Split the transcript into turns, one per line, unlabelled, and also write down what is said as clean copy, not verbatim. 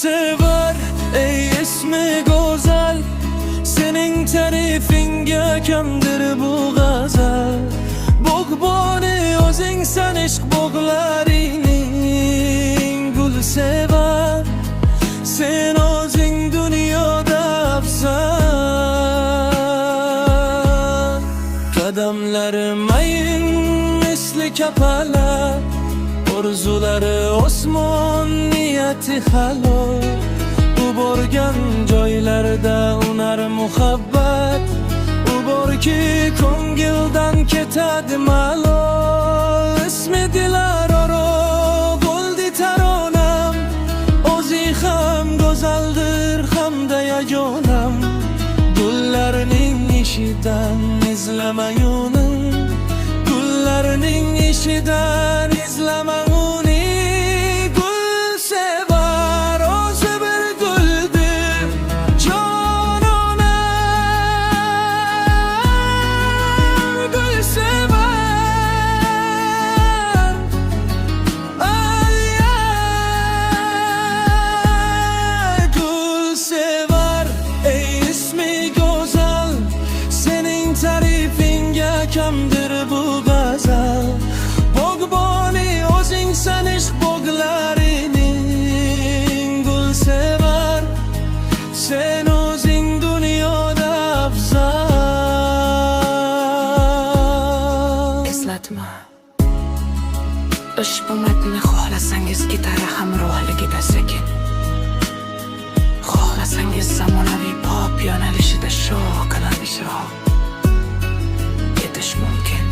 sevar ey ismi go'zal, sening ta'rifinga kamdir bu g'azal. Bog'boni o'zing san ishq bog'larining gul sevar, sen o'zing dunyoda afzal. Qadamlari mayin misli kapalar, orzulari osmon, niyati halol. U borgan joylarda unar muhabbat, u borki ko'ngildan ketadi malol. Ismi Dilararo bo'ldi taronam, o'zi ham go'zaldir hamda yagonam. Gullarning ishidan izlama uni, gullarning ishidan izlama uni. Gul sevar o'zi bir guldir jononam. Gul sevar, ay ay. Gul sevar ey ismi go'zal, sening ta'rifinga kamdir bu g'azal. Bog'boni o'zing san ishq bog'larining gul sevar, sen o'zing dunyoda afzal.
Eslatma, ushbu matnni xohlasangiz gitara hamrohligida sekin, xohlasangiz zamonaviy pop yo'nalishida sho'x qilib ijro etish mumkin.